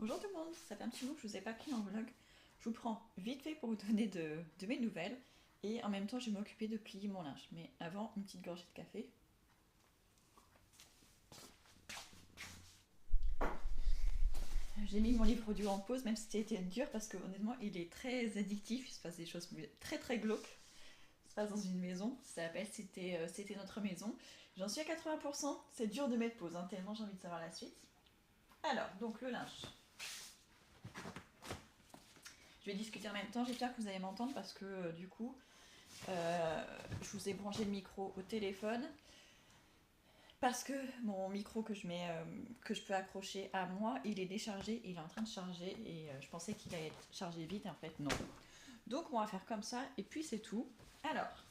Bonjour tout le monde, ça fait un petit moment que je vous ai pas pris en vlog. Je vous prends vite fait pour vous donner de mes nouvelles et en même temps je vais m'occuper de plier mon linge. Mais avant, une petite gorgée de café. J'ai mis mon livre audio en pause même si c'était dur parce que honnêtement il est très addictif, il se passe des choses très très glauques. Ça se passe dans une maison, ça s'appelle C'était notre maison. J'en suis à 80%, c'est dur de mettre pause, hein, tellement j'ai envie de savoir la suite. Alors, donc le linge. Je vais discuter en même temps, j'espère que vous allez m'entendre parce que du coup, je vous ai branché le micro au téléphone parce que mon micro que je peux accrocher à moi, il est déchargé, il est en train de charger et je pensais qu'il allait être chargé vite, en fait non. Donc on va faire comme ça et puis c'est tout. Alors,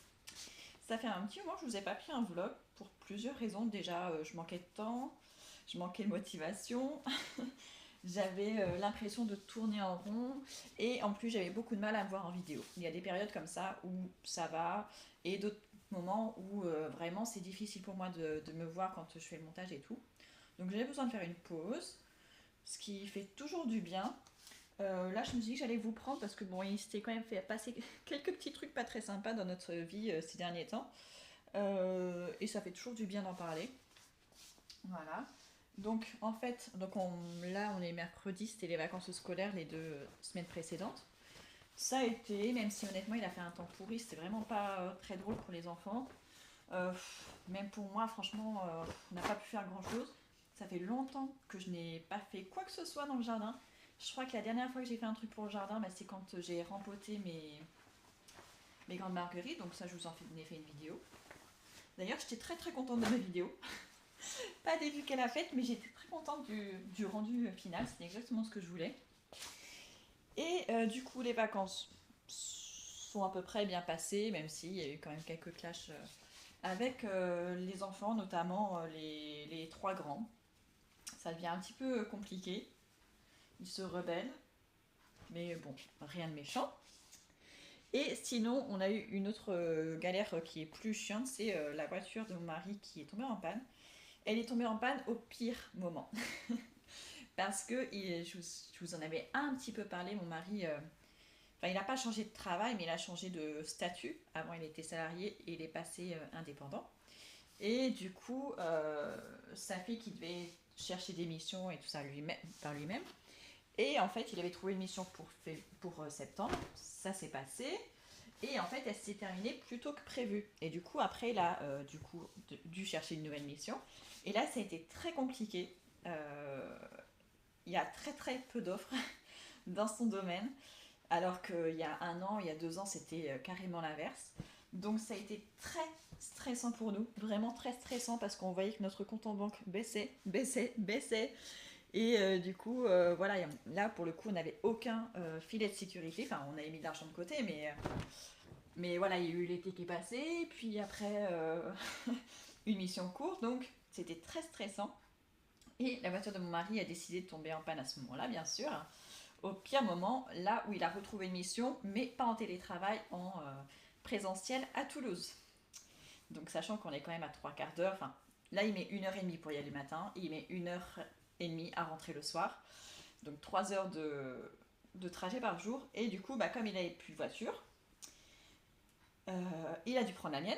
ça fait un petit moment que je vous ai pas pris un vlog pour plusieurs raisons. Déjà, je manquais de temps, je manquais de motivation. J'avais l'impression de tourner en rond et en plus j'avais beaucoup de mal à me voir en vidéo. Il y a des périodes comme ça où ça va et d'autres moments où vraiment c'est difficile pour moi de me voir quand je fais le montage et tout. Donc j'ai besoin de faire une pause, ce qui fait toujours du bien. Là je me suis dit que j'allais vous prendre parce que bon, il s'était quand même fait passer quelques petits trucs pas très sympas dans notre vie ces derniers temps. Et ça fait toujours du bien d'en parler. Voilà. Donc en fait, là on est mercredi, c'était les vacances scolaires les 2 semaines précédentes. Ça a été, même si honnêtement il a fait un temps pourri, c'était vraiment pas très drôle pour les enfants. Même pour moi, franchement, on n'a pas pu faire grand chose. Ça fait longtemps que je n'ai pas fait quoi que ce soit dans le jardin. Je crois que la dernière fois que j'ai fait un truc pour le jardin, bah, c'est quand j'ai rempoté mes grandes marguerites. Donc ça, je vous en ai fait une vidéo. D'ailleurs, j'étais très très contente de ma vidéo. Pas des vues qu'elle a faites, mais j'étais très contente du rendu final. C'était exactement ce que je voulais. Et du coup, les vacances sont à peu près bien passées, même s'il y a eu quand même quelques clashs avec les enfants, notamment les trois grands. Ça devient un petit peu compliqué. Ils se rebellent, mais bon, rien de méchant. Et sinon, on a eu une autre galère qui est plus chiante, c'est la voiture de mon mari qui est tombée en panne. Elle est tombée en panne au pire moment. Parce que je vous en avais un petit peu parlé, mon mari, enfin il n'a pas changé de travail, mais il a changé de statut. Avant il était salarié et il est passé indépendant. Et du coup, sa fille qui devait chercher des missions et tout ça par lui-même. Et en fait, il avait trouvé une mission pour septembre. Ça s'est passé. Et en fait, elle s'est terminée plus tôt que prévu. Et du coup, après, il a dû chercher une nouvelle mission. Et là, ça a été très compliqué. Il y a très très peu d'offres dans son domaine. Alors qu'il y a 1 an, il y a 2 ans, c'était carrément l'inverse. Donc ça a été très stressant pour nous, vraiment très stressant parce qu'on voyait que notre compte en banque baissait, baissait, baissait. Et du coup, voilà, là pour le coup, on n'avait aucun filet de sécurité. Enfin, on avait mis de l'argent de côté, mais voilà, il y a eu l'été qui est passé, puis après une mission courte, donc c'était très stressant. Et la voiture de mon mari a décidé de tomber en panne à ce moment-là, bien sûr. Au pire moment, là où il a retrouvé une mission, mais pas en télétravail, en présentiel à Toulouse. Donc sachant qu'on est quand même à 3/4 d'heure, enfin là il met 1h30 pour y aller le matin, et il met 1h30 à rentrer le soir. Donc 3 heures de trajet par jour. Et du coup, bah, comme il n'avait plus de voiture, il a dû prendre la mienne.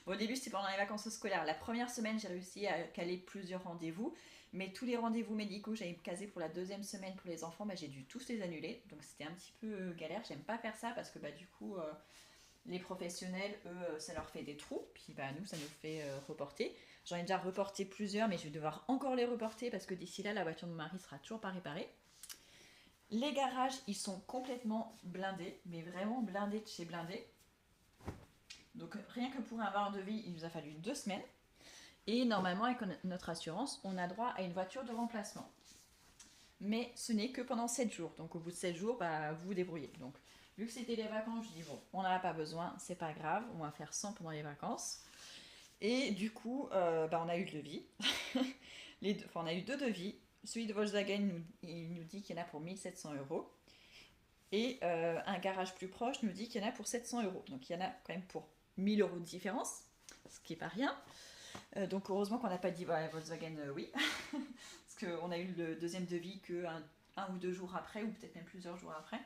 Bon, au début, c'était pendant les vacances scolaires. La première semaine, j'ai réussi à caler plusieurs rendez-vous. Mais tous les rendez-vous médicaux que j'avais casés pour la 2e semaine pour les enfants, bah, j'ai dû tous les annuler. Donc c'était un petit peu galère. J'aime pas faire ça parce que bah, du coup, les professionnels, eux, ça leur fait des trous. Puis bah, nous, ça nous fait reporter. J'en ai déjà reporté plusieurs, mais je vais devoir encore les reporter parce que d'ici là, la voiture de mon mari sera toujours pas réparée. Les garages, ils sont complètement blindés, mais vraiment blindés de chez blindés. Donc rien que pour avoir un devis, il nous a fallu 2 semaines. Et normalement, avec notre assurance, on a droit à une voiture de remplacement. Mais ce n'est que pendant 7 jours. Donc au bout de 7 jours, bah, vous vous débrouillez. Donc vu que c'était les vacances, je dis bon, on n'en a pas besoin, c'est pas grave, on va faire 100 pendant les vacances. Et du coup, bah, on a eu le devis. On a eu 2 devis. Celui de Volkswagen, il nous dit qu'il y en a pour 1 700 euros. Et un garage plus proche nous dit qu'il y en a pour 700 euros. Donc il y en a quand même pour 1 000 euros de différence, ce qui est pas rien. Donc heureusement qu'on n'a pas dit bah, Volkswagen oui, parce parce qu'on a eu le deuxième devis que un ou 2 jours après, ou peut-être même plusieurs jours après.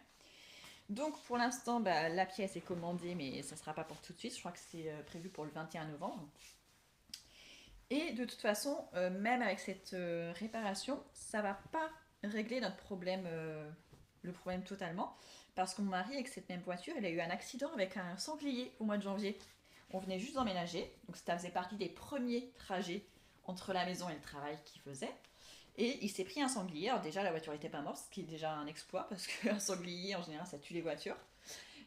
Donc pour l'instant, la pièce est commandée, mais ça ne sera pas pour tout de suite. Je crois que c'est prévu pour le 21 novembre. Et de toute façon, même avec cette réparation, ça va pas régler notre problème, le problème totalement. Parce que mon mari, avec cette même voiture, il a eu un accident avec un sanglier au mois de janvier. On venait juste d'emménager, donc ça faisait partie des premiers trajets entre la maison et le travail qu'il faisait. Et il s'est pris un sanglier. Alors déjà, la voiture n'était pas morte, ce qui est déjà un exploit, parce qu'un sanglier, en général, ça tue les voitures.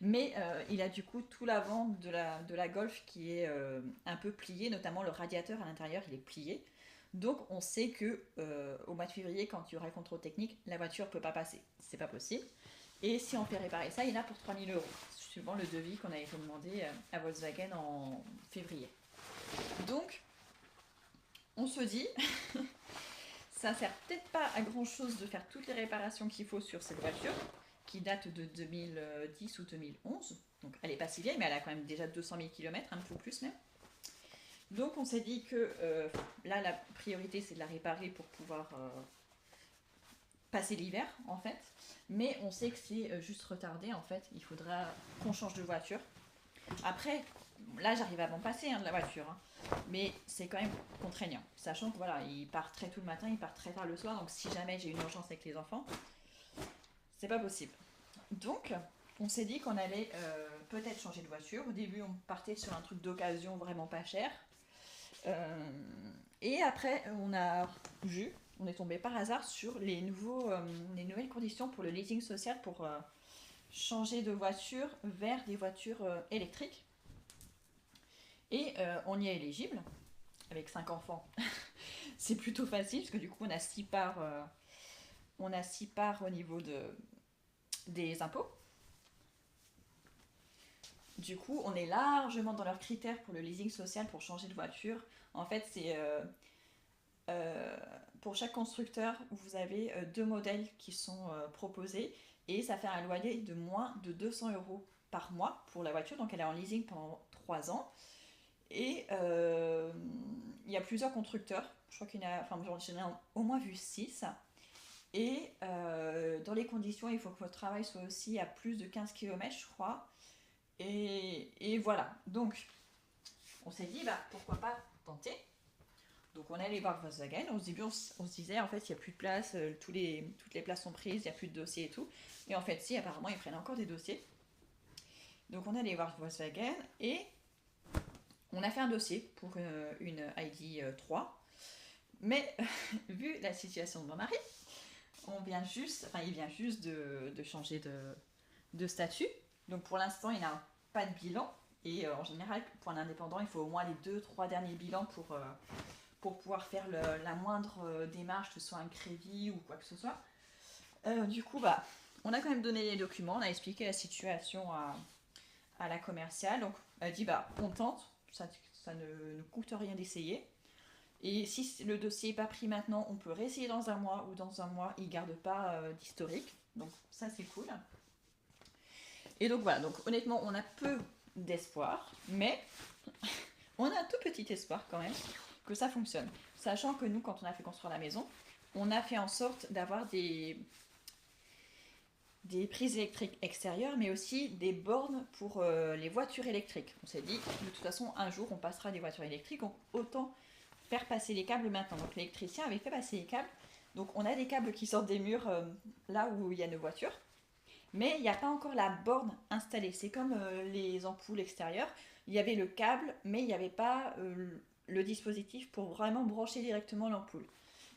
Mais il a du coup tout l'avant de la Golf qui est un peu plié, notamment le radiateur à l'intérieur, il est plié. Donc on sait que au mois de février, quand il y aura le contrôle technique, la voiture ne peut pas passer. C'est pas possible. Et si on fait réparer ça, il y en a pour 3 000 euros, suivant le devis qu'on a été demandé à Volkswagen en février. Donc on se dit, ça sert peut-être pas à grand chose de faire toutes les réparations qu'il faut sur cette voiture, qui date de 2010 ou 2011. Donc elle est pas si vieille, mais elle a quand même déjà 200 000 km, un peu plus même. Donc on s'est dit que là, la priorité, c'est de la réparer pour pouvoir passer l'hiver, en fait. Mais on sait que c'est juste retardé, en fait. Il faudra qu'on change de voiture. Après, là, j'arrive à m'en passer de la voiture. Mais c'est quand même contraignant. Sachant que voilà, il part très tôt le matin, il part très tard le soir. Donc si jamais j'ai une urgence avec les enfants, c'est pas possible. Donc, on s'est dit qu'on allait peut-être changer de voiture. Au début, on partait sur un truc d'occasion vraiment pas cher. Et après, on est tombé par hasard sur les nouvelles conditions pour le leasing social pour changer de voiture vers des voitures électriques. Et on y est éligible, avec 5 enfants. C'est plutôt facile, parce que du coup, on a 6 parts, au niveau des impôts. Du coup, on est largement dans leurs critères pour le leasing social pour changer de voiture. En fait, c'est pour chaque constructeur, vous avez 2 modèles qui sont proposés et ça fait un loyer de moins de 200 euros par mois pour la voiture. Donc elle est en leasing pendant 3 ans. Et il y a plusieurs constructeurs. Je crois qu'il y en a, enfin, j'en ai au moins vu 6. Et dans les conditions, il faut que votre travail soit aussi à plus de 15 km, je crois. Et voilà. Donc, on s'est dit, pourquoi pas tenter. Donc, on est allé voir Volkswagen. Au début, on se disait, en fait, il n'y a plus de place, toutes les places sont prises, il n'y a plus de dossiers et tout. Et en fait, si, apparemment, ils prennent encore des dossiers. Donc, on est allé voir Volkswagen et on a fait un dossier pour une ID 3. Mais, vu la situation de mon mari, il vient juste de changer de statut. Donc, pour l'instant, il n'a pas de bilan. Et en général, pour un indépendant, il faut au moins les 2-3 derniers bilans pour pouvoir faire la moindre démarche, que ce soit un crédit ou quoi que ce soit. Du coup, on a quand même donné les documents, on a expliqué la situation à la commerciale. Donc, elle a dit, on tente, ça ne nous coûte rien d'essayer. Et si le dossier n'est pas pris maintenant, on peut réessayer dans un mois, ou dans un mois, ils ne gardent pas d'historique. Donc, ça, c'est cool. Et donc, voilà. Donc, honnêtement, on a peu d'espoir, mais on a un tout petit espoir quand même que ça fonctionne. Sachant que nous, quand on a fait construire la maison, on a fait en sorte d'avoir des prises électriques extérieures, mais aussi des bornes pour les voitures électriques. On s'est dit, de toute façon, un jour, on passera des voitures électriques, donc autant faire passer les câbles maintenant. Donc l'électricien avait fait passer les câbles. Donc on a des câbles qui sortent des murs là où il y a nos voitures. Mais il n'y a pas encore la borne installée. C'est comme les ampoules extérieures. Il y avait le câble, mais il n'y avait pas le dispositif pour vraiment brancher directement l'ampoule.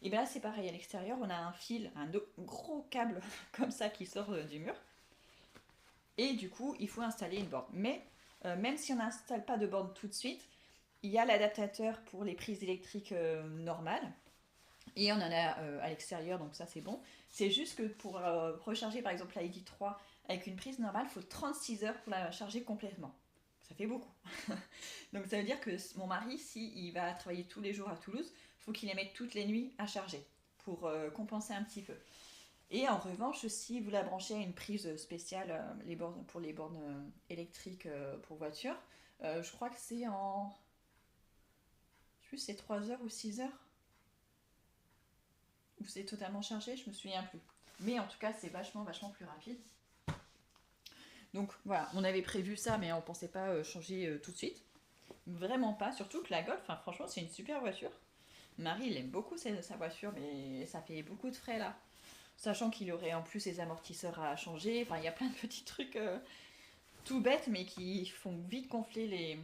Et bien là, c'est pareil. À l'extérieur, on a un fil, un gros câble comme ça qui sort du mur. Et du coup, il faut installer une borne. Mais même si on n'installe pas de borne tout de suite, il y a l'adaptateur pour les prises électriques normales. Et on en a à l'extérieur, donc ça c'est bon. C'est juste que pour recharger par exemple la ID3 avec une prise normale, il faut 36 heures pour la charger complètement. Ça fait beaucoup. Donc ça veut dire que mon mari, s'il va travailler tous les jours à Toulouse, il faut qu'il les mette toutes les nuits à charger pour compenser un petit peu. Et en revanche, si vous la branchez à une prise spéciale pour les bornes électriques pour voiture, je crois que c'est en... Je sais plus, c'est 3 heures ou 6 heures. ou c'est totalement chargé, je me souviens plus. Mais en tout cas, c'est vachement plus rapide. Donc voilà, on avait prévu ça, mais on pensait pas changer tout de suite. Vraiment pas, surtout que la Golf, franchement, c'est une super voiture. Marie, il aime beaucoup sa voiture, mais ça fait beaucoup de frais là. Sachant qu'il aurait en plus ses amortisseurs à changer. Enfin, il y a plein de petits trucs tout bêtes, mais qui font vite gonfler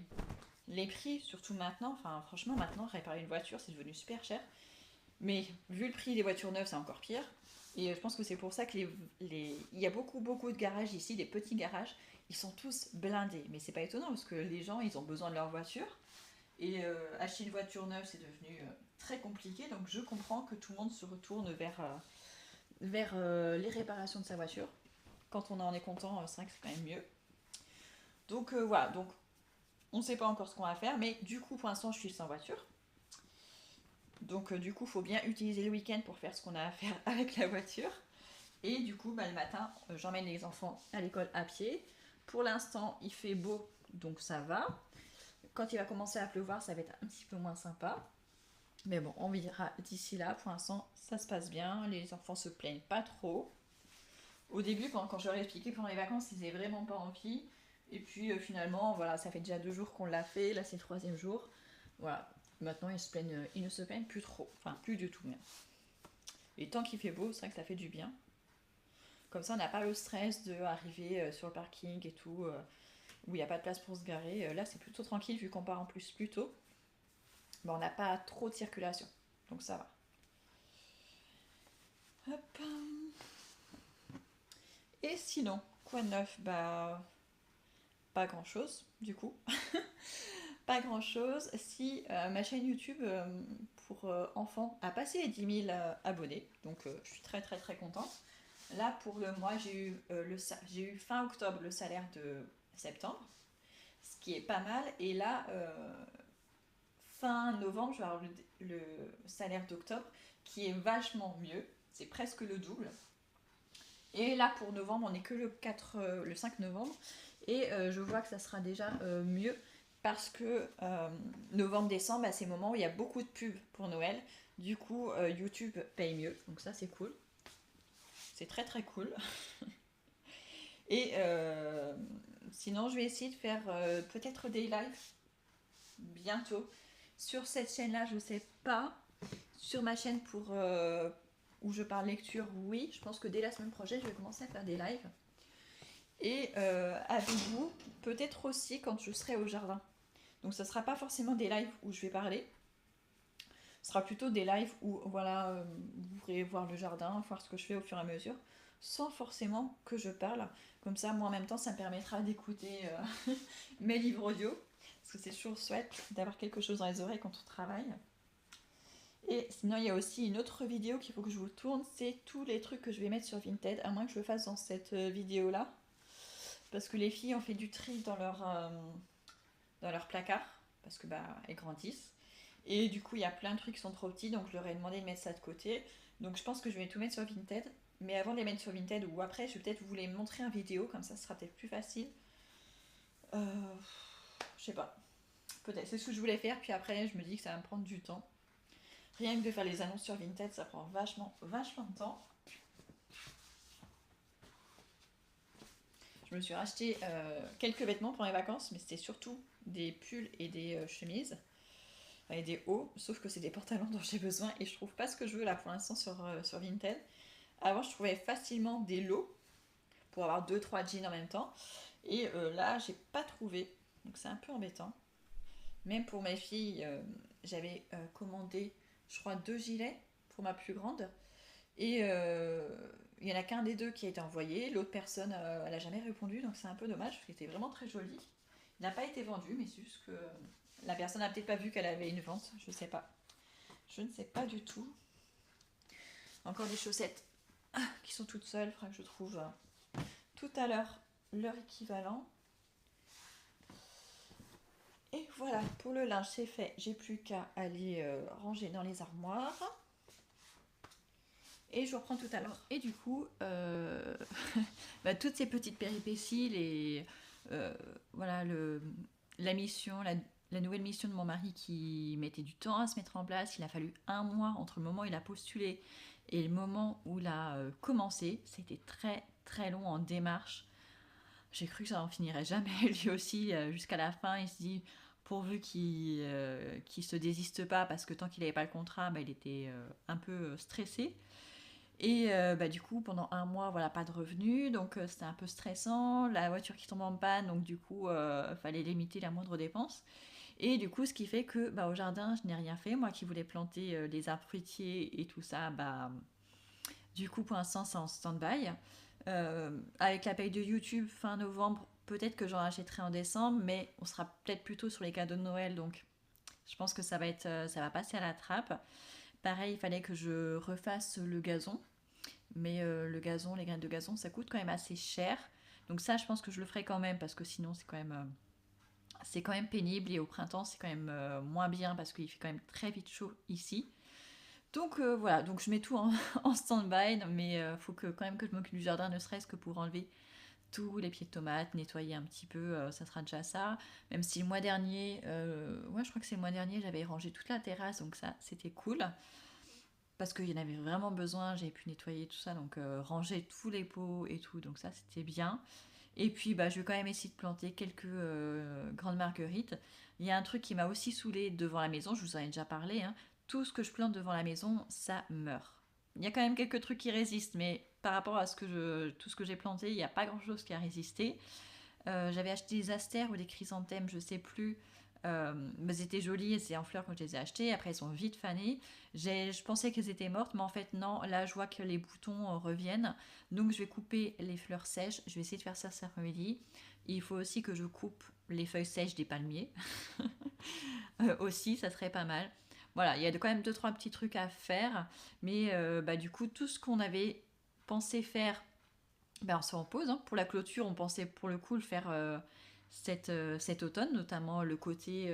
les prix, surtout maintenant. Enfin, franchement, maintenant, réparer une voiture, c'est devenu super cher. Mais vu le prix des voitures neuves, c'est encore pire. Et je pense que c'est pour ça que il y a beaucoup de garages ici, des petits garages. Ils sont tous blindés. Mais c'est pas étonnant parce que les gens, ils ont besoin de leur voiture. Et acheter une voiture neuve, c'est devenu très compliqué. Donc je comprends que tout le monde se retourne vers les réparations de sa voiture. Quand on en est content, c'est vrai que c'est quand même mieux. Donc voilà, donc on ne sait pas encore ce qu'on va faire, mais du coup pour l'instant je suis sans voiture. Donc du coup il faut bien utiliser le week-end pour faire ce qu'on a à faire avec la voiture. Et du coup le matin j'emmène les enfants à l'école à pied. Pour l'instant il fait beau, donc ça va. Quand il va commencer à pleuvoir, ça va être un petit peu moins sympa. Mais bon, on verra d'ici là. Pour l'instant, ça se passe bien. Les enfants se plaignent pas trop. Au début, quand je leur ai expliqué pendant les vacances, ils n'avaient vraiment pas envie. Et puis finalement, voilà, ça fait déjà 2 jours qu'on l'a fait. Là, c'est le 3e jour. Voilà. Maintenant, ils ne se plaignent plus trop. Enfin, plus du tout même. Et tant qu'il fait beau, c'est vrai que ça fait du bien. Comme ça, on n'a pas le stress d'arriver sur le parking et tout, où il n'y a pas de place pour se garer. Là, c'est plutôt tranquille vu qu'on part en plus plus tôt. Bon, on n'a pas trop de circulation. Donc ça va. Hop. Et sinon, quoi de neuf? Bah, pas grand chose, du coup. Pas grand chose. Si ma chaîne YouTube pour enfants a passé les 10 000 abonnés, donc je suis très contente. Là, pour le mois, j'ai eu fin octobre le salaire de septembre, ce qui est pas mal. Et là, fin novembre, je vais avoir le salaire d'octobre, qui est vachement mieux. C'est presque le double. Et là, pour novembre, on n'est que le 5 novembre. Et je vois que ça sera déjà mieux parce que novembre-décembre, c'est le moment où il y a beaucoup de pubs pour Noël. Du coup, YouTube paye mieux. Donc ça, c'est cool. C'est très cool. Et sinon, je vais essayer de faire peut-être des lives bientôt. Sur cette chaîne-là, je sais pas. Sur ma chaîne où je parle lecture, oui. Je pense que dès la semaine prochaine, je vais commencer à faire des lives. Et avec vous, peut-être aussi quand je serai au jardin. Donc ça sera pas forcément des lives où je vais parler. Ce sera plutôt des lives où voilà, vous pourrez voir le jardin, voir ce que je fais au fur et à mesure, sans forcément que je parle. Comme ça, moi en même temps, ça me permettra d'écouter mes livres audio. Parce que c'est toujours chouette d'avoir quelque chose dans les oreilles quand on travaille. Et sinon, il y a aussi une autre vidéo qu'il faut que je vous tourne, c'est tous les trucs que je vais mettre sur Vinted, à moins que je le fasse dans cette vidéo-là. Parce que les filles ont fait du tri dans leur placard, parce que elles grandissent. Et du coup, il y a plein de trucs qui sont trop petits, donc je leur ai demandé de mettre ça de côté. Donc je pense que je vais tout mettre sur Vinted. Mais avant de les mettre sur Vinted ou après, je vais peut-être vous les montrer en vidéo, comme ça ce sera peut-être plus facile. Je sais pas. Peut-être, c'est ce que je voulais faire, puis après je me dis que ça va me prendre du temps. Rien que de faire les annonces sur Vinted, ça prend vachement de temps. Je me suis racheté quelques vêtements pour les vacances, mais c'était surtout des pulls et des chemises. Et des hauts, sauf que c'est des pantalons dont j'ai besoin et je trouve pas ce que je veux là pour l'instant sur Vinted. Avant, je trouvais facilement des lots pour avoir 2-3 jeans en même temps. Et là, j'ai pas trouvé. Donc c'est un peu embêtant. Même pour mes filles, j'avais commandé, je crois, 2 gilets pour ma plus grande. Et il y en a qu'un des deux qui a été envoyé. L'autre personne, elle a jamais répondu. Donc c'est un peu dommage parce qu'il était vraiment très joli. Il n'a pas été vendu, mais c'est juste que la personne n'a peut-être pas vu qu'elle avait une vente. Je sais pas. Je ne sais pas du tout. Encore des chaussettes qui sont toutes seules. Il faudra que je trouve tout à l'heure leur équivalent. Et voilà, pour le linge, c'est fait. J'ai plus qu'à aller ranger dans les armoires. Et je vous reprends tout à l'heure. Et du coup, toutes ces petites péripéties, voilà, la mission, la nouvelle mission de mon mari qui mettait du temps à se mettre en place. Il a fallu 1 mois entre le moment où il a postulé Et le moment où il a commencé, c'était très très long en démarche. J'ai cru que ça en finirait jamais. Lui aussi, jusqu'à la fin, il se dit pourvu qu'il se désiste pas, parce que tant qu'il n'avait pas le contrat, bah, il était un peu stressé. Et bah, du coup, pendant un mois, voilà, pas de revenus, donc c'était un peu stressant. La voiture qui tombe en panne, donc du coup, fallait limiter la moindre dépense. Et du coup, ce qui fait que bah, au jardin, je n'ai rien fait. Moi qui voulais planter les arbres fruitiers et tout ça, bah, du coup, pour l'instant, c'est en stand-by. Avec la paye de YouTube fin novembre, peut-être que j'en achèterai en décembre, mais on sera peut-être plutôt sur les cadeaux de Noël, donc je pense que ça va passer à la trappe. Pareil, il fallait que je refasse le gazon, mais le gazon, les graines de gazon, ça coûte quand même assez cher. Donc ça, je pense que je le ferai quand même, parce que sinon, c'est quand même pénible, et au printemps, c'est quand même moins bien, parce qu'il fait quand même très vite chaud ici. Donc voilà, donc je mets tout en stand-by, mais faut que quand même que je m'occupe du jardin, ne serait-ce que pour enlever tous les pieds de tomates, nettoyer un petit peu, ça sera déjà ça. Même si le mois dernier, ouais, je crois que c'est le mois dernier, j'avais rangé toute la terrasse, donc ça, c'était cool. Parce qu'il y en avait vraiment besoin, j'avais pu nettoyer tout ça, donc ranger tous les pots et tout, donc ça, c'était bien. Et puis, bah, je vais quand même essayer de planter quelques grandes marguerites. Il y a un truc qui m'a aussi saoulée devant la maison, je vous en ai déjà parlé, hein. Tout ce que je plante devant la maison, ça meurt. Il y a quand même quelques trucs qui résistent, mais par rapport à tout ce que j'ai planté, il n'y a pas grand-chose qui a résisté. J'avais acheté des astères ou des chrysanthèmes, je sais plus. Mais elles étaient jolies, elles étaient en fleurs quand je les ai achetées. Après, elles sont vite fanées. Je pensais qu'elles étaient mortes, mais en fait, non. Là, je vois que les boutons reviennent. Donc, je vais couper les fleurs sèches. Je vais essayer de faire ça cet après-midi. Il faut aussi que je coupe les feuilles sèches des palmiers. Aussi, ça serait pas mal. Voilà, il y a quand même deux, trois petits trucs à faire. Mais bah, du coup, tout ce qu'on avait pensé faire, ben, on se en pause, hein. Pour la clôture, on pensait pour le coup le faire cet automne, notamment le côté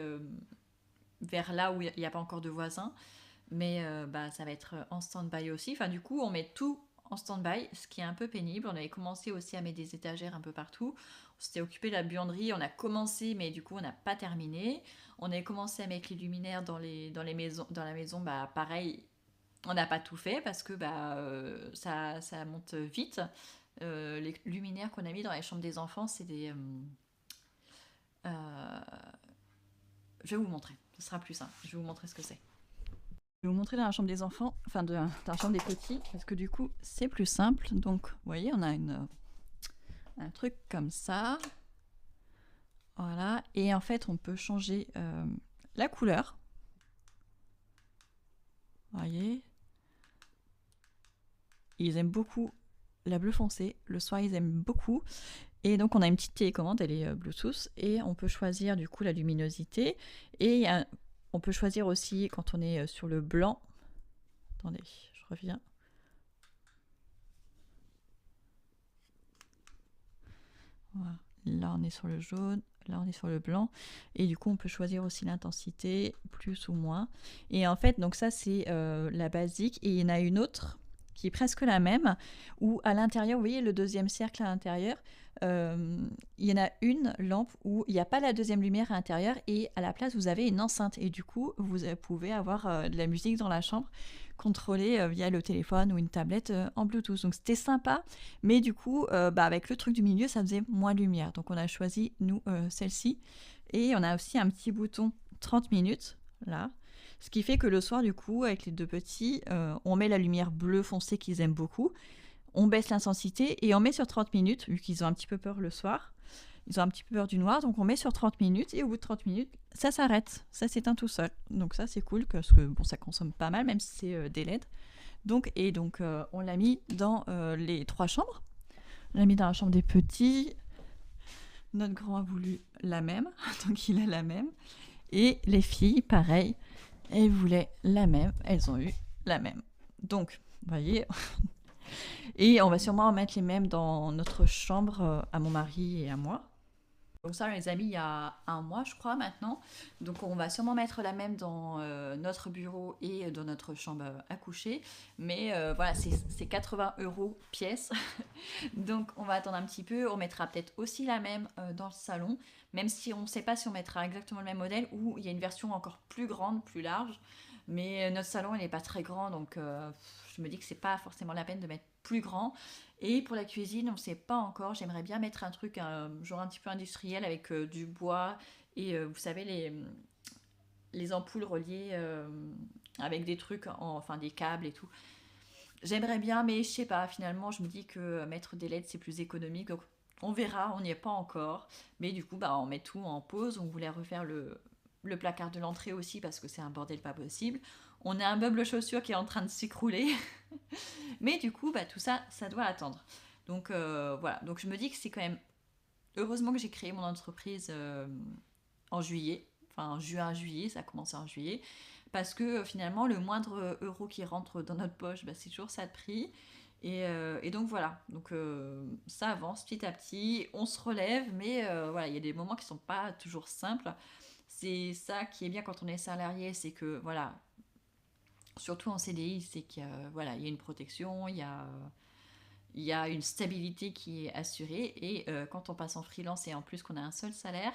vers là où il n'y a pas encore de voisins. Mais bah, ça va être en stand-by aussi. Enfin, du coup, on met tout en stand-by, ce qui est un peu pénible. On avait commencé aussi à mettre des étagères un peu partout. On s'était occupé de la buanderie, on a commencé, mais du coup, on n'a pas terminé. On avait commencé à mettre les luminaires dans les maisons, dans la maison, bah pareil, on n'a pas tout fait parce que bah, ça monte vite. Les luminaires qu'on a mis dans les chambres des enfants, c'est des. Euh, je vais vous montrer, ce sera plus simple. Je vais vous montrer ce que c'est. Je vais vous montrer dans la chambre des enfants, enfin dans la chambre des petits, parce que du coup c'est plus simple. Donc vous voyez, on a un truc comme ça. Voilà, et en fait on peut changer la couleur. Vous voyez, ils aiment beaucoup la bleu foncé. Le soir ils aiment beaucoup. Et donc on a une petite télécommande, elle est Bluetooth, et on peut choisir du coup la luminosité. Et on peut choisir aussi quand on est sur le blanc. Attendez, je reviens. Voilà. Là on est sur le jaune, là on est sur le blanc. Et du coup on peut choisir aussi l'intensité, plus ou moins. Et en fait, donc ça c'est la basique. Et il y en a une autre qui est presque la même, où à l'intérieur, vous voyez le deuxième cercle à l'intérieur, il y en a une lampe où il n'y a pas la deuxième lumière à l'intérieur, et à la place vous avez une enceinte, et du coup vous pouvez avoir de la musique dans la chambre contrôlée via le téléphone ou une tablette en Bluetooth. Donc c'était sympa, mais du coup bah, avec le truc du milieu ça faisait moins de lumière, donc on a choisi nous celle-ci. Et on a aussi un petit bouton 30 minutes là. Ce qui fait que le soir, du coup, avec les deux petits, on met la lumière bleue foncée qu'ils aiment beaucoup, on baisse l'intensité et on met sur 30 minutes, vu qu'ils ont un petit peu peur le soir. Ils ont un petit peu peur du noir, donc on met sur 30 minutes et au bout de 30 minutes, ça s'arrête, ça s'éteint tout seul. Donc ça, c'est cool parce que bon, ça consomme pas mal, même si c'est des LED. Donc, on l'a mis dans les 3 chambres. On l'a mis dans la chambre des petits. Notre grand a voulu la même, donc il a la même. Et les filles, pareil, elles voulaient la même, elles ont eu la même. Donc, vous voyez, et on va sûrement en mettre les mêmes dans notre chambre à mon mari et à moi. Donc ça, on les a mis il y a un mois, je crois, maintenant. Donc on va sûrement mettre la même dans notre bureau et dans notre chambre à coucher. Mais voilà, c'est 80 € pièce. Donc on va attendre un petit peu. On mettra peut-être aussi la même dans le salon. Même si on ne sait pas si on mettra exactement le même modèle ou il y a une version encore plus grande, plus large. Mais notre salon, il n'est pas très grand, donc je me dis que c'est pas forcément la peine de mettre plus grand. Et pour la cuisine, on ne sait pas encore. J'aimerais bien mettre un truc genre un petit peu industriel avec du bois et vous savez les ampoules reliées avec des trucs, enfin des câbles et tout. J'aimerais bien, mais je sais pas. Finalement, je me dis que mettre des LED c'est plus économique. Donc on verra, on n'y est pas encore. Mais du coup, bah, on met tout en pause. On voulait refaire le placard de l'entrée aussi parce que c'est un bordel pas possible. On a un meuble chaussures qui est en train de s'écrouler. Mais du coup, bah, tout ça, ça doit attendre. Donc voilà. Donc je me dis que c'est quand même. Heureusement que j'ai créé mon entreprise en juillet. Enfin, juin, juillet, ça a commencé en juillet. Parce que finalement, le moindre euro qui rentre dans notre poche, bah, c'est toujours ça de prix. Et donc voilà, donc ça avance petit à petit, on se relève, mais voilà, il y a des moments qui sont pas toujours simples. C'est ça qui est bien quand on est salarié, c'est que voilà, surtout en CDI, c'est qu'il y a, voilà, il y a une protection, il y a une stabilité qui est assurée. Et quand on passe en freelance et en plus qu'on a un seul salaire,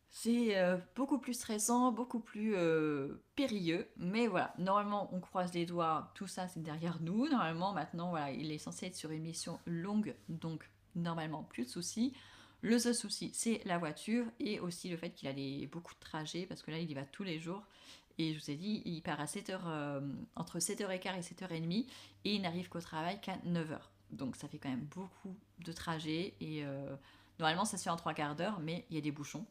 c'est beaucoup plus stressant, beaucoup plus périlleux. Mais voilà, normalement, on croise les doigts, tout ça c'est derrière nous. Normalement, maintenant, voilà, il est censé être sur une mission longue, donc normalement, plus de soucis. Le seul souci, c'est la voiture et aussi le fait qu'il a beaucoup de trajets, parce que là, il y va tous les jours. Et je vous ai dit, il part à 7h, entre 7h15 et 7h30 et il n'arrive qu'au travail qu'à 9h. Donc ça fait quand même beaucoup de trajets et normalement ça se fait en 3 quarts d'heure, mais il y a des bouchons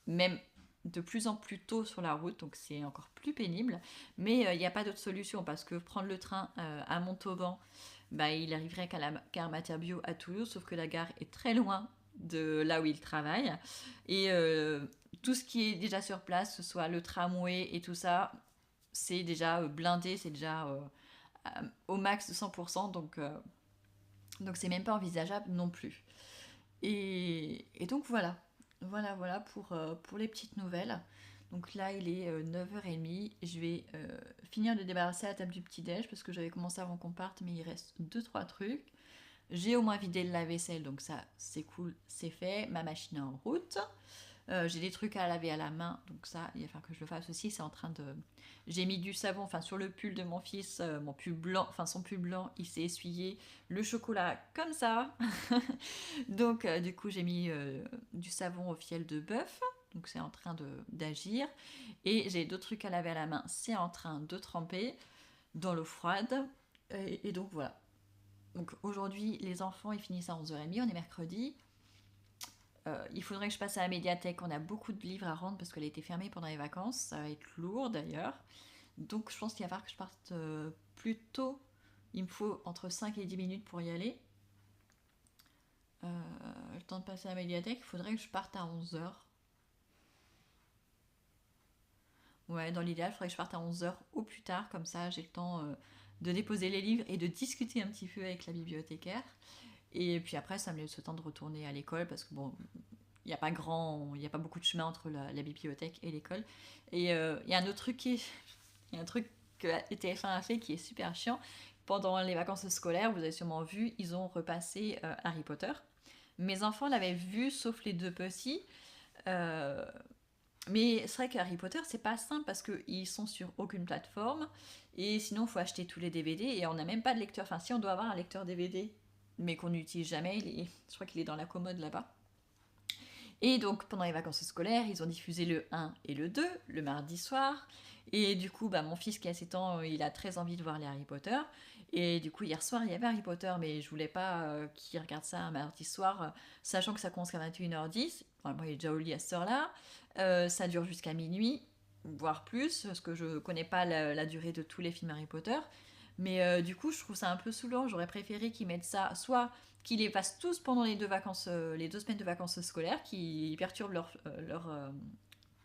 même de plus en plus tôt sur la route, donc c'est encore plus pénible. Mais il n'y a pas d'autre solution parce que prendre le train à Montauban, bah, il arriverait qu'à la gare Materbiau à Toulouse, sauf que la gare est très loin de là où il travaille. Et tout ce qui est déjà sur place, que ce soit le tramway et tout ça, c'est déjà blindé, c'est déjà au max de 100%, donc c'est même pas envisageable non plus. Et donc voilà, voilà pour les petites nouvelles. Donc là, il est 9h30. Je vais finir de débarrasser la table du petit-déj parce que j'avais commencé avant qu'on parte, mais il reste deux trois trucs. J'ai au moins vidé le lave-vaisselle, donc ça, c'est cool, c'est fait. Ma machine est en route. J'ai des trucs à laver à la main, donc ça, il va falloir que je le fasse aussi. C'est en train de. J'ai mis du savon, enfin sur le pull de mon fils, mon pull blanc, enfin son pull blanc, il s'est essuyé le chocolat comme ça. Donc du coup, j'ai mis du savon au fiel de bœuf, donc c'est en train d'agir. Et j'ai d'autres trucs à laver à la main, c'est en train de tremper dans l'eau froide. Et donc voilà. Donc aujourd'hui, les enfants, ils finissent à 11h30, on est mercredi. Il faudrait que je passe à la médiathèque. On a beaucoup de livres à rendre parce qu'elle a été fermée pendant les vacances. Ça va être lourd d'ailleurs. Donc je pense qu'il va falloir que je parte plus tôt. Il me faut entre 5 et 10 minutes pour y aller. Le temps de passer à la médiathèque, il faudrait que je parte à 11h. Ouais, dans l'idéal, il faudrait que je parte à 11h au plus tard. Comme ça, j'ai le temps de déposer les livres et de discuter un petit peu avec la bibliothécaire. Et puis après, ça me laisse le temps de retourner à l'école parce que bon, il n'y a pas beaucoup de chemin entre la bibliothèque et l'école. Et il y a un autre truc il y a un truc que TF1 a fait qui est super chiant. Pendant les vacances scolaires, vous avez sûrement vu, ils ont repassé Harry Potter. Mes enfants l'avaient vu, sauf les deux petits. Euh, mais c'est vrai qu'Harry Potter, c'est pas simple parce qu'ils sont sur aucune plateforme. Et sinon, il faut acheter tous les DVD. Et on n'a même pas de lecteur. Enfin, si on doit avoir un lecteur DVD, mais qu'on n'utilise jamais, je crois qu'il est dans la commode là-bas. Et donc, pendant les vacances scolaires, ils ont diffusé le 1 et le 2, le mardi soir. Et du coup, bah, mon fils qui a 7 ans, il a très envie de voir les Harry Potter. Et du coup, hier soir, il y avait Harry Potter, mais je voulais pas qu'il regarde ça un mardi soir, sachant que ça commence à 21h10. Enfin, moi, il est déjà au lit à cette heure-là. Ça dure jusqu'à minuit, voire plus, parce que je connais pas la durée de tous les films Harry Potter. Mais du coup, je trouve ça un peu saoulant. J'aurais préféré qu'ils mettent ça, soit qu'ils les fassent tous pendant les 2 semaines de vacances scolaires, qui perturbent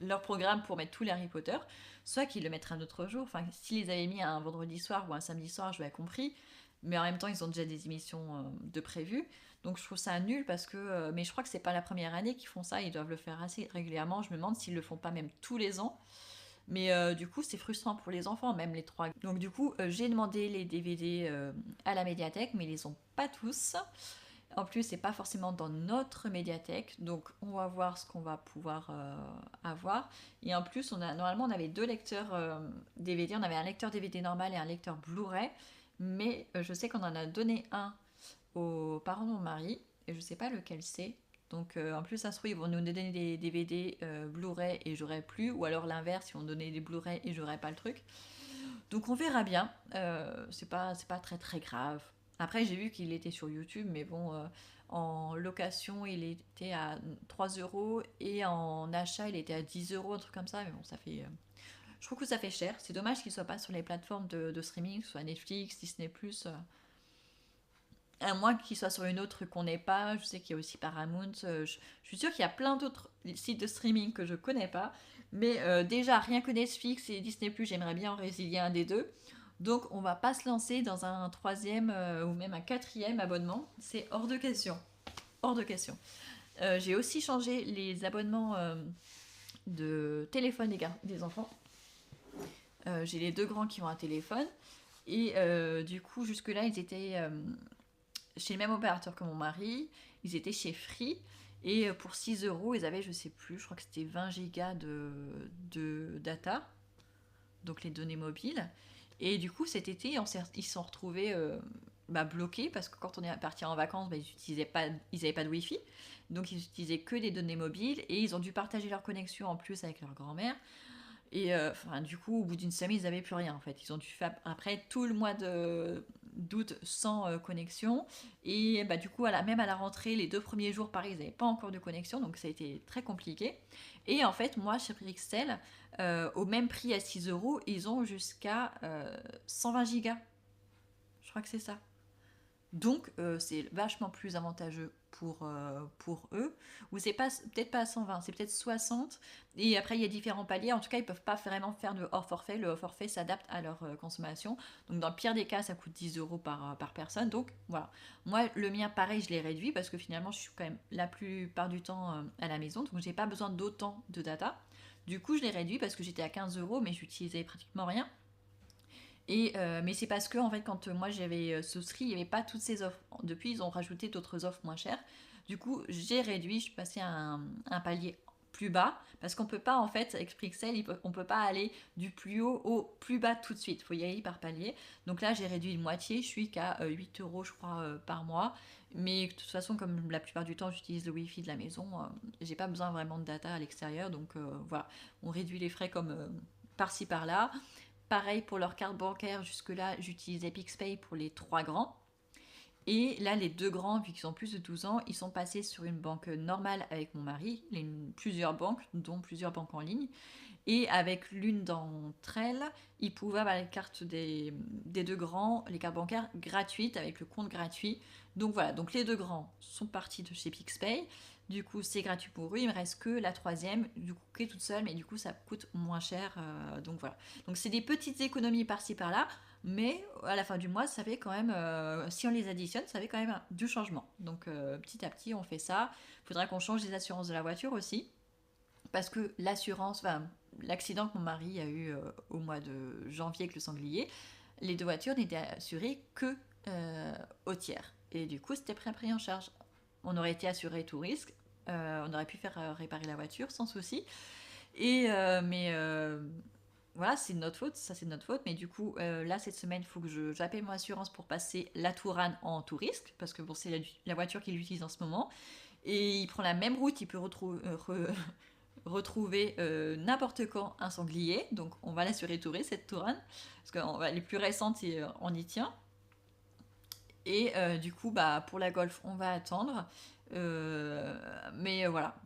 leur programme pour mettre tous les Harry Potter, soit qu'ils le mettraient un autre jour. Enfin, s'ils les avaient mis un vendredi soir ou un samedi soir, j'aurais compris. Mais en même temps, ils ont déjà des émissions de prévues. Donc je trouve ça nul parce que. Mais je crois que c'est pas la première année qu'ils font ça, ils doivent le faire assez régulièrement. Je me demande s'ils le font pas même tous les ans. Mais du coup, c'est frustrant pour les enfants, même les trois. Donc du coup, j'ai demandé les DVD à la médiathèque, mais ils les ont pas tous. En plus, c'est pas forcément dans notre médiathèque, donc on va voir ce qu'on va pouvoir avoir. Et en plus, normalement, on avait deux lecteurs DVD. On avait un lecteur DVD normal et un lecteur Blu-ray. Mais je sais qu'on en a donné un aux parents de mon mari, et je sais pas lequel c'est. Donc en plus, ça se trouve, ils vont nous donner des DVD Blu-ray et j'aurai plus, ou alors l'inverse, ils vont donner des Blu-ray et j'aurai pas le truc. Donc on verra bien. C'est pas très très grave. Après, j'ai vu qu'il était sur YouTube, mais bon, en location, il était à 3 euros et en achat, il était à 10 euros, un truc comme ça. Mais bon, ça fait. Je trouve que ça fait cher. C'est dommage qu'il soit pas sur les plateformes de streaming, soit Netflix, Disney. À moins qu'il soit sur une autre qu'on n'ait pas. Je sais qu'il y a aussi Paramount. Je suis sûre qu'il y a plein d'autres sites de streaming que je connais pas. Mais déjà, rien que Netflix et Disney, j'aimerais bien en résilier un des deux. Donc, on va pas se lancer dans un troisième ou même un quatrième abonnement. C'est hors de question. Hors de question. J'ai aussi changé les abonnements de téléphone des enfants. J'ai les deux grands qui ont un téléphone. Et du coup, jusque-là, ils étaient chez le même opérateur que mon mari. Ils étaient chez Free. Et pour 6 euros, ils avaient, je sais plus, je crois que c'était 20 gigas de data. Donc les données mobiles. Et du coup, cet été, ils se sont retrouvés bloqués parce que quand on est parti en vacances, ils n'avaient pas de Wi-Fi. Donc ils utilisaient que des données mobiles et ils ont dû partager leur connexion en plus avec leur grand-mère. Et du coup, au bout d'une semaine, ils n'avaient plus rien en fait. Ils ont dû faire après tout le mois d'août sans connexion. Et du coup, même à la rentrée, les 2 premiers jours, pareil, ils n'avaient pas encore de connexion. Donc ça a été très compliqué. Et en fait, moi, chez Brixel, au même prix à 6 euros, ils ont jusqu'à 120 gigas. Je crois que c'est ça. Donc, c'est vachement plus avantageux pour eux. Ou c'est pas, peut-être pas à 120, c'est peut-être 60. Et après, il y a différents paliers. En tout cas, ils peuvent pas vraiment faire de hors forfait. Le hors forfait s'adapte à leur consommation. Donc, dans le pire des cas, ça coûte 10 euros par personne. Donc, voilà. Moi, le mien, pareil, je l'ai réduit parce que finalement, je suis quand même la plupart du temps à la maison. Donc, j'ai pas besoin d'autant de data. Du coup, je l'ai réduit parce que j'étais à 15 euros, mais j'utilisais pratiquement rien. Mais c'est parce que en fait, quand moi j'avais souscrit, il n'y avait pas toutes ces offres. Depuis, ils ont rajouté d'autres offres moins chères. Du coup, j'ai réduit, je suis passée à un palier plus bas parce qu'on peut pas en fait avec Prixel, on peut pas aller du plus haut au plus bas tout de suite. Il faut y aller par palier. Donc là, j'ai réduit de moitié. Je suis qu'à 8 euros, je crois, par mois. Mais de toute façon, comme la plupart du temps, j'utilise le Wi-Fi de la maison, j'ai pas besoin vraiment de data à l'extérieur. Donc voilà, on réduit les frais comme par-ci par-là. Pareil pour leur carte bancaire, jusque-là, j'utilisais PixPay pour les trois grands. Et là, les deux grands, vu qu'ils ont plus de 12 ans, ils sont passés sur une banque normale avec mon mari, plusieurs banques, dont plusieurs banques en ligne. Et avec l'une d'entre elles, ils pouvaient avoir les cartes des deux grands, les cartes bancaires gratuites, avec le compte gratuit. Donc voilà, donc les deux grands sont partis de chez PixPay. Du coup, c'est gratuit pour eux. Il me reste que la troisième, du coup, qui est toute seule, mais du coup, ça coûte moins cher. Donc voilà. Donc c'est des petites économies par-ci par-là, mais à la fin du mois, ça fait quand même, si on les additionne, ça fait quand même du changement. Donc petit à petit, on fait ça. Il faudra qu'on change les assurances de la voiture aussi, parce que l'accident que mon mari a eu au mois de janvier avec le sanglier, les deux voitures n'étaient assurées que au tiers. Et du coup, c'était pris en charge. On aurait été assuré tout risque. On aurait pu faire réparer la voiture sans souci. Mais voilà, c'est de notre faute, ça c'est de notre faute. Mais du coup, là, cette semaine, il faut que j'appelle mon assurance pour passer la Tourane en tout risque, parce que bon, c'est la voiture qu'il utilise en ce moment. Et il prend la même route, il peut retrouver n'importe quand un sanglier. Donc on va l'assurer tout risque, cette Tourane, parce que les plus récentes, on y tient. Et du coup, pour la Golf, on va attendre. Mais voilà.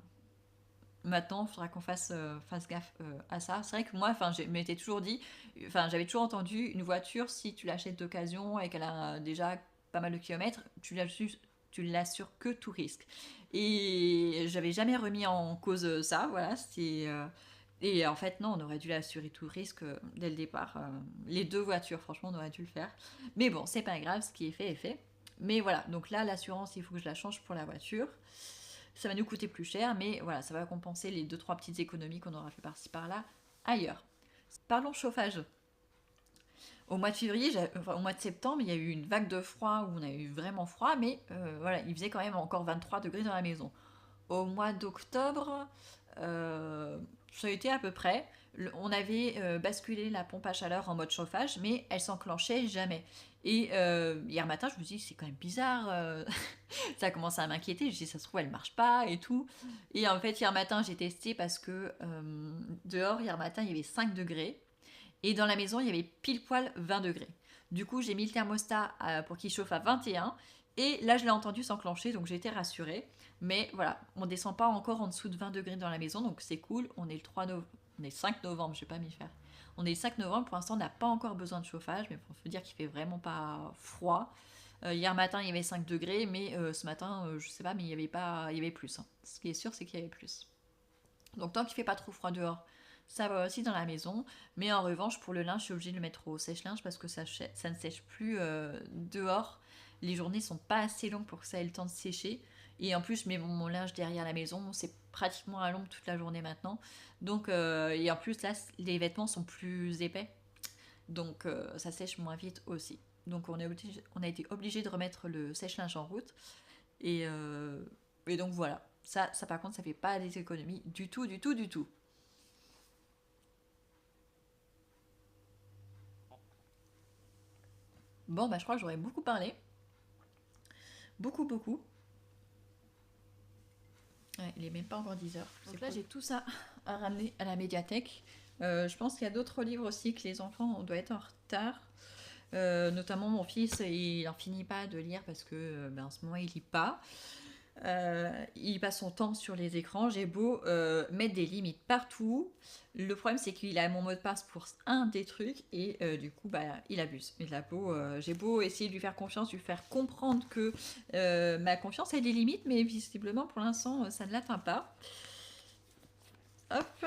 Maintenant, il faudra qu'on fasse gaffe à ça. C'est vrai que moi, je m'étais toujours dit, j'avais toujours entendu une voiture, si tu l'achètes d'occasion et qu'elle a déjà pas mal de kilomètres, tu l'assures que tout risque. Et j'avais jamais remis en cause ça, voilà. Et en fait, non, on aurait dû l'assurer tout risque dès le départ. Les deux voitures, franchement, on aurait dû le faire. Mais bon, c'est pas grave, ce qui est fait est fait. Mais voilà, donc là, l'assurance, il faut que je la change pour la voiture. Ça va nous coûter plus cher, mais voilà, ça va compenser les 2-3 petites économies qu'on aura fait par-ci par-là ailleurs. Parlons chauffage. au mois de février, enfin, au mois de septembre, il y a eu une vague de froid où on a eu vraiment froid, mais voilà, il faisait quand même encore 23 degrés dans la maison. Au mois d'octobre, ça a été à peu près. On avait basculé la pompe à chaleur en mode chauffage, mais elle s'enclenchait jamais. Et hier matin, je me dis, c'est quand même bizarre. Ça a commencé à m'inquiéter. Je dis, ça se trouve, elle marche pas et tout. Et en fait, hier matin, j'ai testé parce que dehors, hier matin, il y avait 5 degrés. Et dans la maison, il y avait pile poil 20 degrés. Du coup, j'ai mis le thermostat pour qu'il chauffe à 21. Et là, je l'ai entendu s'enclencher, donc j'ai été rassurée. Mais voilà, on descend pas encore en dessous de 20 degrés dans la maison, donc c'est cool. On est le 3 novembre, on est 5 novembre, je vais pas m'y faire. On est le 5 novembre, pour l'instant, on n'a pas encore besoin de chauffage, mais il faut dire qu'il fait vraiment pas froid. Hier matin, il y avait 5 degrés, mais ce matin, je sais pas, mais il y avait plus. Hein. Ce qui est sûr, c'est qu'il y avait plus. Donc tant qu'il fait pas trop froid dehors, ça va aussi dans la maison. Mais en revanche, pour le linge, je suis obligée de le mettre au sèche-linge parce que ça ne sèche plus dehors. Les journées sont pas assez longues pour que ça ait le temps de sécher. Et en plus, je mets mon linge derrière la maison. C'est pratiquement à l'ombre toute la journée maintenant. Donc, et en plus, là, les vêtements sont plus épais. Donc, ça sèche moins vite aussi. Donc, on a été obligé de remettre le sèche-linge en route. Et, et donc, voilà. Ça, par contre, ça fait pas des économies du tout, du tout, du tout. Bon, bah, je crois que j'aurais beaucoup parlé. Beaucoup, beaucoup. Ouais, il est même pas encore 10 heures. Donc là, j'ai tout ça à ramener à la médiathèque. Je pense qu'il y a d'autres livres aussi que les enfants, on doit être en retard. Notamment mon fils, il n'en finit pas de lire parce que en ce moment, il lit pas. Il passe son temps sur les écrans. J'ai beau mettre des limites partout. Le problème, c'est qu'il a mon mot de passe pour un des trucs et du coup, bah, il abuse. J'ai beau essayer de lui faire confiance, lui faire comprendre que ma confiance a des limites, mais visiblement, pour l'instant, ça ne l'atteint pas. Hop.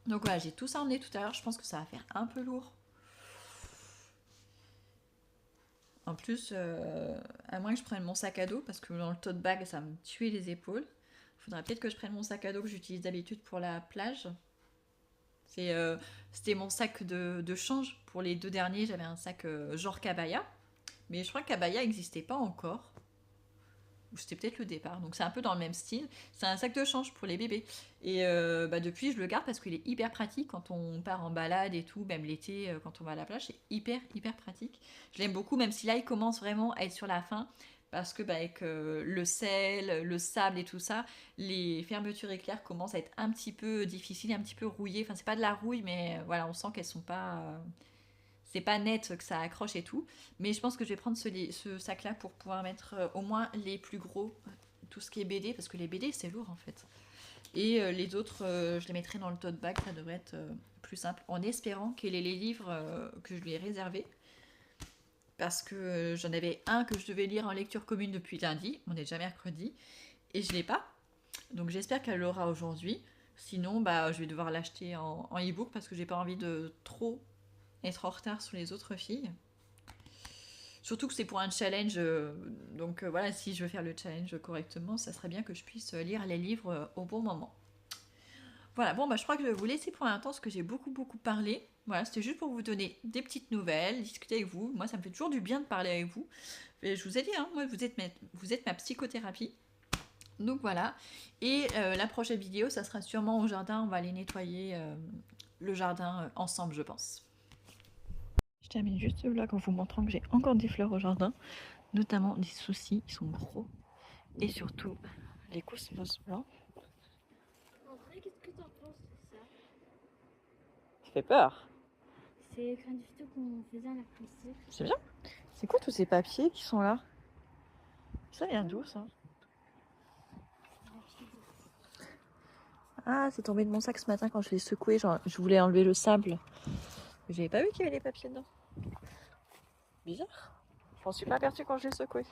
Donc voilà, j'ai tout ça emmené tout à l'heure. Je pense que ça va faire un peu lourd. En plus, à moins que je prenne mon sac à dos, parce que dans le tote bag, ça va me tuer les épaules. Il faudrait peut-être que je prenne mon sac à dos que j'utilise d'habitude pour la plage. C'était mon sac de change. Pour les 2 derniers, j'avais un sac genre Cabaya. Mais je crois que Cabaya n'existait pas encore. Ou c'était peut-être le départ. Donc c'est un peu dans le même style. C'est un sac de change pour les bébés. Et depuis, je le garde parce qu'il est hyper pratique quand on part en balade et tout. Même l'été, quand on va à la plage, c'est hyper, hyper pratique. Je l'aime beaucoup, même si là, il commence vraiment à être sur la fin. Parce que avec le sel, le sable et tout ça, les fermetures éclairs commencent à être un petit peu difficiles, un petit peu rouillées. Enfin, c'est pas de la rouille, mais voilà, on sent qu'elles sont pas. C'est pas net, que ça accroche et tout. Mais je pense que je vais prendre ce sac-là pour pouvoir mettre au moins les plus gros, tout ce qui est BD, parce que les BD, c'est lourd en fait. Et les autres, je les mettrai dans le tote bag, ça devrait être plus simple. En espérant qu'il ait les livres que je lui ai réservés. Parce que j'en avais un que je devais lire en lecture commune depuis lundi. On est déjà mercredi. Et je l'ai pas. Donc j'espère qu'elle l'aura aujourd'hui. Sinon, bah, je vais devoir l'acheter en e-book parce que j'ai pas envie de trop être en retard sur les autres filles. Surtout que c'est pour un challenge. Donc voilà, si je veux faire le challenge correctement, ça serait bien que je puisse lire les livres au bon moment. Voilà, bon, bah, je crois que je vais vous laisser pour l'instant parce que j'ai beaucoup, beaucoup parlé. Voilà, c'était juste pour vous donner des petites nouvelles, discuter avec vous. Moi, ça me fait toujours du bien de parler avec vous. Et je vous ai dit, hein, moi, vous êtes ma psychothérapie. Donc voilà. Et la prochaine vidéo, ça sera sûrement au jardin. On va aller nettoyer le jardin ensemble, je pense. Je termine juste ce vlog en vous montrant que j'ai encore des fleurs au jardin, notamment des soucis, ils sont gros. Et surtout, les cosmos blancs. En vrai, qu'est-ce que t'en penses de ça? Ça fait peur. C'est rien du tout qu'on faisait à la princesse. C'est bien. C'est quoi tous ces papiers qui sont là? Ça vient d'où ça? Ah, c'est tombé de mon sac ce matin quand je l'ai secoué. Genre, je voulais enlever le sable. J'avais pas vu qu'il y avait des papiers dedans. Bizarre. Je m'en suis pas aperçue quand je l'ai secoué.